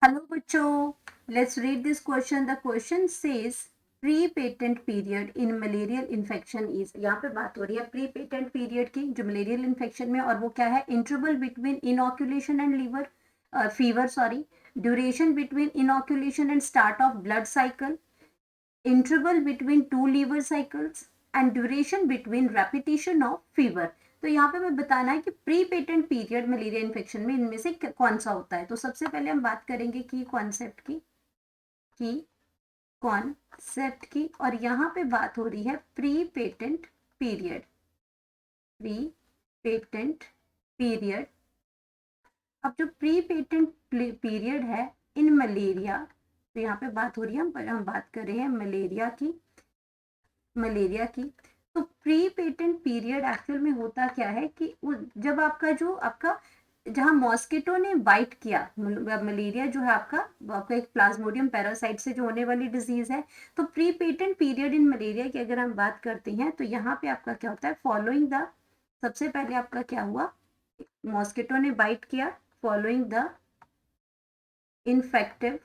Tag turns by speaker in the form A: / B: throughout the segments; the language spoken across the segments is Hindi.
A: Hello बच्चों, let's read this question. The question says pre-patent period in malarial infection is. यहाँ पे बात हो रही है प्री पेटेंट पीरियड की जो मलेरियल इन्फेक्शन में, और वो क्या है? Interval between inoculation and liver fever, sorry, duration between inoculation and start of blood cycle, interval between two liver cycles and duration between repetition of fever. तो यहाँ पे मैं बताना है कि prepatent period malaria infection में इनमें से कौन सा होता है. तो सबसे पहले हम बात करेंगे की कॉन्सेप्ट की, और यहाँ पे बात हो रही है pre patent period. Pre patent period. अब जो प्री पेटेंट पीरियड है इन मलेरिया, तो यहाँ पे बात हो रही है, हम बात कर रहे हैं मलेरिया की. तो प्री पेटेंट पीरियड एक्चुअल में होता क्या है कि जब आपका जहां मॉस्किटो ने बाइट किया, मलेरिया जो है आपका एक प्लाज्मोडियम पैरासाइट से जो होने वाली डिजीज है. तो pre patent period in malaria की अगर हम बात करते हैं तो यहाँ पे आपका क्या होता है? फॉलोइंग द, सबसे पहले आपका क्या हुआ? मॉस्किटो ने बाइट किया. Following the infective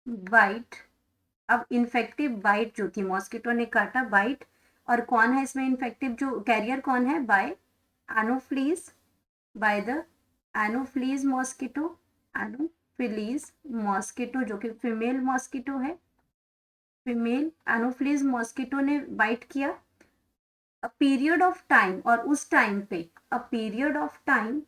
A: bite. अब इन्फेक्टिव बाइट जो थी, मॉस्किटो ने काटा, बाइट, और कौन है इसमें इन्फेक्टिव, जो कैरियर कौन है? By Anopheles, by the Anopheles mosquito जो कि फीमेल मॉस्किटो है. फीमेल एनोफ्लीज मॉस्किटो ने बाइट किया. अ पीरियड ऑफ टाइम, और उस टाइम पे अ पीरियड ऑफ टाइम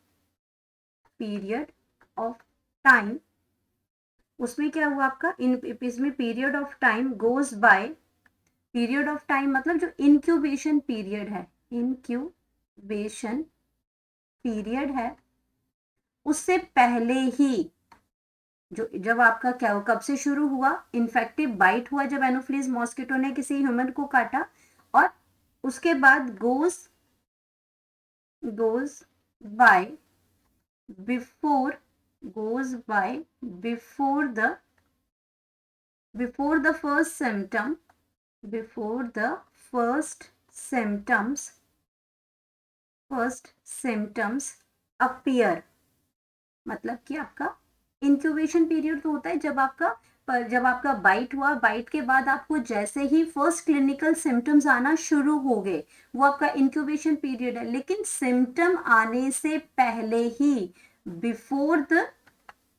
A: उसमें क्या हुआ आपका? इसमें period of time goes by. Period of time मतलब जो इंक्यूबेशन पीरियड है, इंक्यूबेशन पीरियड है, उससे पहले ही जब आपका क्या हो, कब से शुरू हुआ? इन्फेक्टिव बाइट हुआ जब एनोफ्लीज मॉस्किटो ने किसी ह्यूमन को काटा, और उसके बाद goes by before before the first symptom first symptoms appear. मतलब कि आपका इंक्यूबेशन पीरियड तो होता है जब आपका बाइट हुआ, बाइट के बाद आपको जैसे ही फर्स्ट क्लिनिकल सिम्टम्स आना शुरू हो गए, वो आपका इंक्यूबेशन पीरियड है. लेकिन सिम्टम आने से पहले ही, बिफोर द,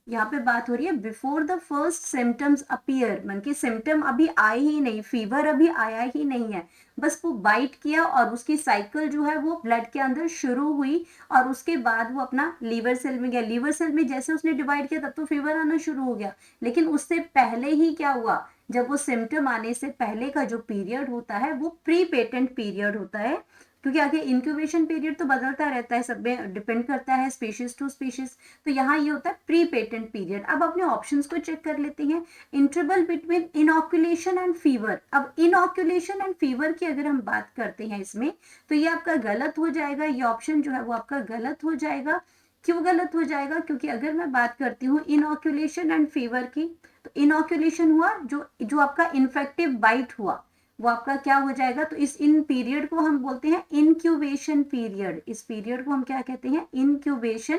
A: यहाँ पे बात हो रही है before the first symptoms appear, मन की सिम्टम अभी आए ही नहीं, फीवर अभी आया ही नहीं है, बस वो बाइट किया और उसकी साइकिल जो है वो ब्लड के अंदर शुरू हुई, और उसके बाद वो अपना लीवर सेल में गया. लीवर सेल में जैसे उसने डिवाइड किया तब तो फीवर आना शुरू हो गया. लेकिन उससे पहले ही क्या हुआ? जब वो सिम्टम आने से पहले का जो पीरियड होता है वो प्री पेटेंट पीरियड होता है. क्योंकि आगे इंक्यूबेशन पीरियड तो बदलता रहता है, सब में डिपेंड करता है स्पीशीज टू स्पीशीज. तो यहाँ ये होता है प्री पेटेंट पीरियड. अब अपने ऑप्शंस को चेक कर लेते हैं. Interval between inoculation and fever. अब इनॉक्यूलेशन एंड फीवर की अगर हम बात करते हैं इसमें, तो ये आपका गलत हो जाएगा. ये ऑप्शन जो है वो आपका गलत हो जाएगा. क्यों गलत हो जाएगा? क्योंकि अगर मैं बात करती हूँ इनॉक्यूलेशन एंड फीवर की, तो इनॉक्यूलेशन हुआ जो आपका इन्फेक्टिव बाइट हुआ, वो आपका क्या हो जाएगा? तो इन पीरियड को हम बोलते हैं इनक्यूबेशन पीरियड. इस पीरियड को हम क्या कहते हैं? इनक्यूबेशन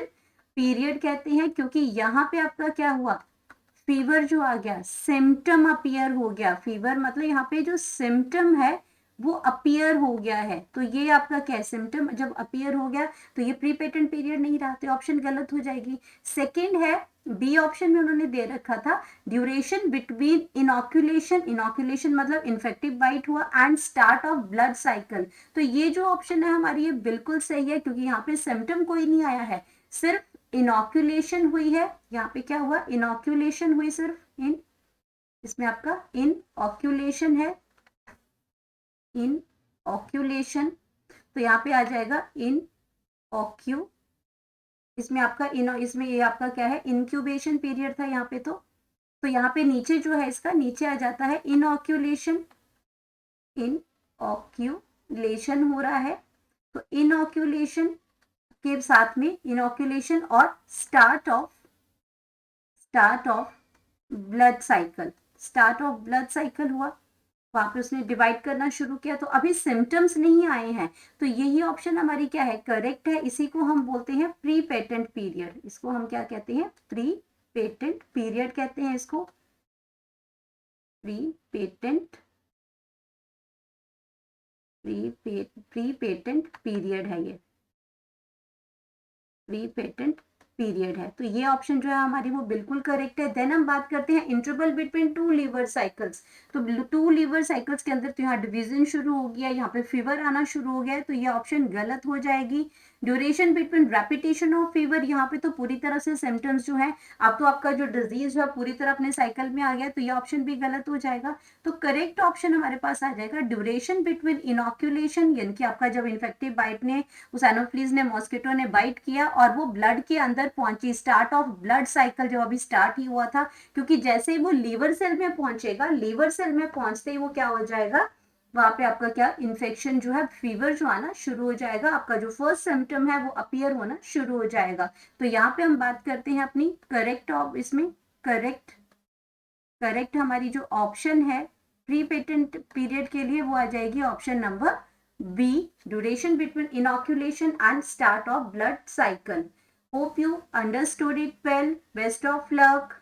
A: पीरियड कहते हैं. क्योंकि यहाँ पे आपका क्या हुआ? फीवर जो आ गया, सिम्टम अपीयर हो गया. फीवर मतलब यहाँ पे जो सिम्टम है वो अपीयर हो गया है. तो ये आपका क्या है? सिम्टम जब अपीयर हो गया तो ये प्री पेटेंट पीरियड नहीं रहा, तो ऑप्शन गलत हो जाएगी. सेकेंड है, बी ऑप्शन में उन्होंने दे रखा था ड्यूरेशन बिटवीन इनॉक्यूलेशन मतलब इन्फेक्टिव बाइट हुआ and start of blood cycle. तो ये जो ऑप्शन है हमारी, ये बिल्कुल सही है, क्योंकि यहाँ पे सिम्टम कोई नहीं आया है, सिर्फ इनॉक्यूलेशन हुई है. यहाँ पे क्या हुआ? इनॉक्यूलेशन हुई सिर्फ. इसमें आपका इनऑक्यूलेशन है, इनऑक्यूलेशन. तो यहाँ पे आ जाएगा इनऑक्यू. इसमें आपका इसमें ये आपका क्या है? इंक्यूबेशन पीरियड था यहाँ पे. तो यहाँ पे नीचे जो है इसका नीचे आ जाता है इनऑक्यूलेशन. इनऑक्यूलेशन हो रहा है. तो इनऑक्यूलेशन के साथ में इनऑक्यूलेशन और स्टार्ट ऑफ ब्लड साइकिल हुआ. वहां पे उसने डिवाइड करना शुरू किया, तो अभी सिम्टम्स नहीं आए हैं, तो यही ऑप्शन हमारी क्या है, करेक्ट है। इसी को हम बोलते हैं प्री पेटेंट पीरियड। इसको हम क्या कहते हैं, प्री पेटेंट पीरियड कहते हैं इसको, pre patent, pre patent period है ये, प्री पेटेंट पीरियड है। तो ये ऑप्शन जो है हमारी वो बिल्कुल करेक्ट है। देन हम बात करते हैं interval between two liver cycles. तो टू लीवर साइकिल्स के अंदर तो यहाँ डिवीजन शुरू हो गया, यहाँ पे फीवर आना शुरू हो गया है, तो ये ऑप्शन गलत हो जाएगी। Duration between repetition of fever, यहाँ पे तो पूरी तरह से सिम्टम्स जो है, अब तो आपका जो डिजीज है पूरी तरह अपने साइकिल में आ गया, तो ये ऑप्शन भी गलत हो जाएगा। तो करेक्ट ऑप्शन हमारे पास आ जाएगा ड्यूरेशन बिटवीन इनॉक्यूलेशन, यानी कि आपका जब इन्फेक्टिव बाइट ने, उस एनोफ्लीज ने, मॉस्किटो ने बाइट किया और वो ब्लड के अंदर पहुंची, स्टार्ट ऑफ ब्लड साइकिल जो अभी स्टार्ट ही हुआ था, क्योंकि जैसे ही वो लीवर सेल में पहुंचेगा, लीवर सेल में पहुंचते ही वो क्या हो जाएगा, वहां पे आपका क्या इन्फेक्शन जो है, फीवर जो आना शुरू हो जाएगा, आपका जो फर्स्ट सिम्टम है वो अपीयर होना शुरू हो जाएगा। तो यहाँ पे हम बात करते हैं अपनी करेक्ट ऑफ, इसमें करेक्ट हमारी जो ऑप्शन है प्री पेटेंट पीरियड के लिए वो आ जाएगी option number B, duration between inoculation and start of blood cycle. Hope you understood it well. Best of luck.